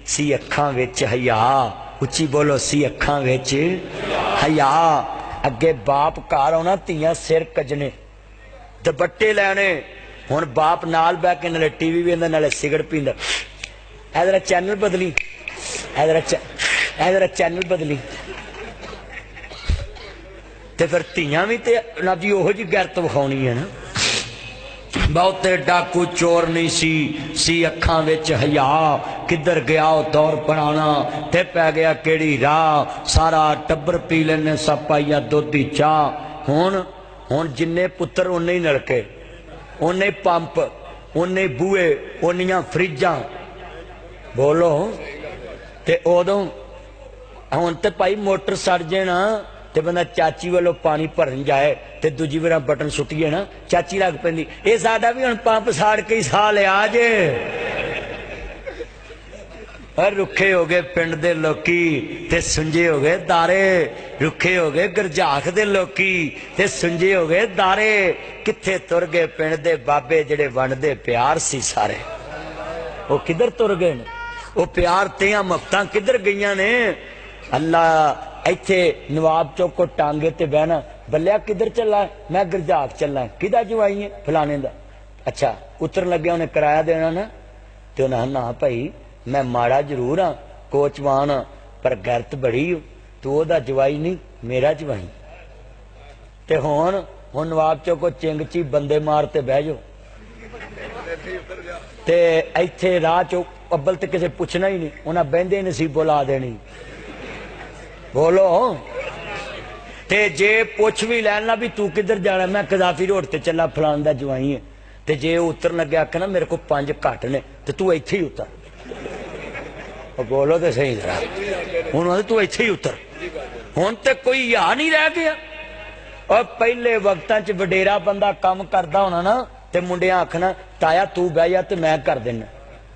सी अखां विच हया। उच्ची बोलो, सी अखां विच हया। अगे बाप घर आना, धीआं सिर कजने, दुपट्टे लैने। हुण बाप नाल बैठ के नाले टीवी वेंदा नाले सिगरट पींदा। इधर चैनल बदली, इधर चैनल बदली। ते फिर धीआं भी ते ना दी ओहो जी गैरत विखाउणी है ना। बहुते डाकू चोर नहीं सी अखां विच हया। किधर गया ओ दौर पुराना, ते पै गया केड़ी राह। सारा टब्बर पी लेने सब पाइया दुध दी चाह। हुण जिन्ने पुत्तर उन्ने ही नलके, उन्ने पंप, उन्ने बूहे, उन्नियां फ्रिजां। बोलो ते उदों हुण ते भाई मोटर सड़ जे ना ते बंदा चाची वालों पानी भरन जाए ते दूजी बार बटन सुटिए ना, चाची लग पैंदी ये साडा भी हुण पंप साड़ के ही साह लिया जे। रुखे हो गए पिंड दे लोकी ते सुंजे हो गए दारे। रुखे हो गए गरजाख दे लोकी ते सुंजे हो गए दारे। किथे तुर गए पिंड दे बाबे जेड़े वंडदे प्यार सी सारे। वो किधर तुर गए ने? वो प्यार ते मुफ्तां किधर गईयां ने? अल्लाह इत्थे नवाब चौक को टांगे ते बहना, बल्लिया किधर चला? मैं गरजाक चलना। किदा जवाई है? फलाने दा। अच्छा, उतरन लग्या उन्हें किराया देना ना, ते उन्हें ना भाई मैं माड़ा जरूर हाँ, कोचवान हाँ, पर गैरत बड़ी हो, तू ओदा जवाई नहीं मेरा जवाई। ते हुण नवाब चौक को चिंगची बंदे मार ते बह जाओ। ते इत्थे राह चो अब्बल ते किसे पुछना ही नहीं, उन्हें बहंदे नसीबो ला देनी। बोलो ते जे पुछ भी लैना भी तू किधर जाना, मैं कदाफी रोड ते चला फलान दा जवाई है। ते जे उतरन लगे आखे ना मेरे को 5 घट ने, ते तू इत्थे ही उतर। बोलो तो सही जरा, हुण तू इत्थे ही उतर। हुण ते कोई या नहीं रह गया। और पहले वक्तां च वडेरा बंदा काम करदा होना ना, ते मुंडियां आखना ताया तू बह जा ते मैं कर देना।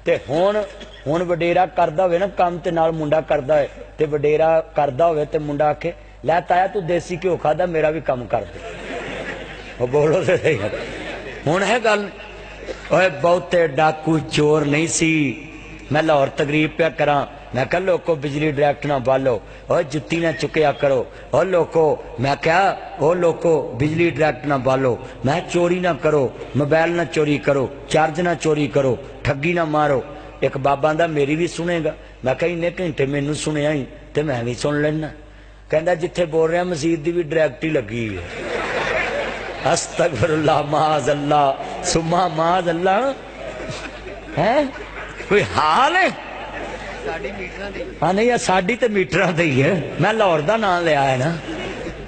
ते हुण वडेरा करदा होवे ना काम ते नाल मुंडा करदा होवे, ते वडेरा करदा होवे ते मुंडा आखे लै ताया तू देसी घ्यो खादा मेरा भी काम कर दे। वो बोलो तो सही है। हुण है गल, ओए बहुते डाकू चोर नहीं सी। मैं लाहौर तकरीब पे करा, मैं कहा लोको बिजली डायरेक्ट ना बालो, और जुत्ती ना चुकया करो। और लोको मैं क्या ओ लोको बिजली डायरेक्ट ना बालो, मैं चोरी ना करो, मोबाइल ना चोरी करो, चार्ज ना चोरी करो, ठगी ना मारो। एक बाबा दा मेरी भी सुनेगा। मैं कहा इन्ने घंटे मैनू सुनिया ही ते मैं भी सुन लेना। कहता जिथे बोल रहा मसीत दी भी डायरेक्ट ही लगी है। अस्तगफिरुल्लाह माज़अल्लाह सुम्मा माज़अल्लाह। है कोई हाल है? हाँ नहीं साड़ी तो मीटर ही है। मैं लाहौर का नाम लिया है ना,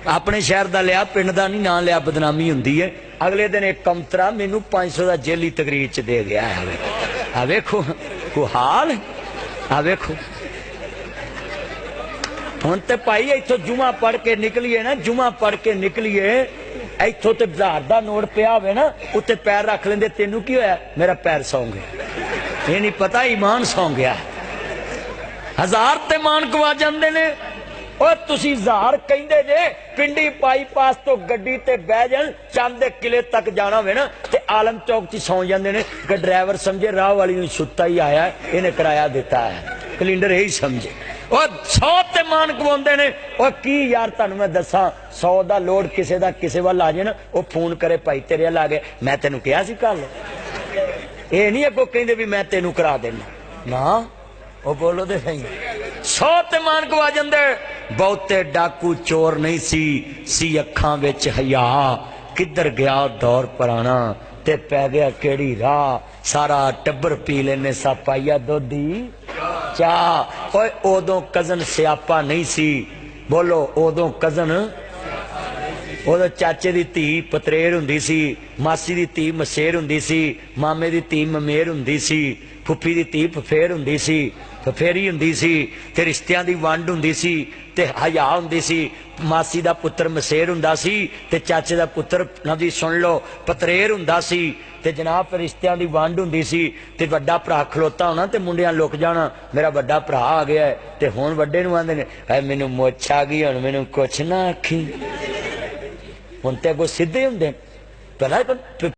अपने शहर का लिया, पिंड का नहीं नाम लिया, बदनामी होंगी है। अगले दिन एक कमतरा मैनू 500 का जेली तकरीर च दे गया है। आ वेखो को हाल, आ वेखो। हुण ते भाई इथों जुमा पढ़ के निकलीए ना, जुमा पढ़ के निकलीए, इथों ते 1000 का नोट पिया होवे ना, उत्ते पैर रख लेंदे, तेनू की होया? मेरा पैर सौ गया। ये नहीं पता ईमान सौ गया। 1000 ते मान गवा जांदे ने। और तुसी 1000 कहिंदे जे पिंडी बाईपास तो गड्डी ते बह जान, चंद दे किले तक जाना होवे ना, ते आलम चौक च सौ जांदे ने कि ड्राइवर समझे राह वाली नूं सुत्ता ही आया है, इन्हें किराया दिता है, कैलेंडर यही समझे। और 100 ते मान गवाउंदे ने। और की यार तुहानूं मैं दसां, 100 दा लोड किसे दा किसे वाल आ जाए ना, वो फोन करे भाई तेरे वाल आ गए, मैं तेनू कहा सी कल। ये नहीं अगों कहिंदे भी मैं तेनू करा देना ना। वो बोलो तो सही, 100 ते मान गवा जांदे। बहुते डाकू चोर नहीं सी अखां विच हया। किधर गया दौर पुराना, ते पै गया केड़ी राह। सारा टब्बर पी लेने सा पाइया दोधी चाह। ओए उदों कजन स्यापा नहीं सी। बोलो उदों कजन, उदों चाचे दी धी पतरेर हुंदी सी, मासी दी धी मसेर हुंदी सी, मामे दी धी ममेर हुंदी सी, फुफी दी धी फफेर हुंदी सी, फफेरी हुंदी सी, ते रिश्तियां दी वंड हुंदी सी, ते हया हुंदी सी। मासी दा पुत्र मसेर हुंदा सी, ते चाचे दा पुत्र नदी सुन लो पतरेर हुंदा सी, ते जनाब रिश्तियां दी वंड हुंदी सी। ते वड्डा भरा खलोता होना ते मुंडियां लुक जाना, मेरा वड्डा भरा आ गया है। ते हुण वड्डे नूं आंदे ने हाय मैनू मुੱਛ आ गई, हुण मैनू कुछ ना आखी। हुण ते अगों सीधे हुंदे पहला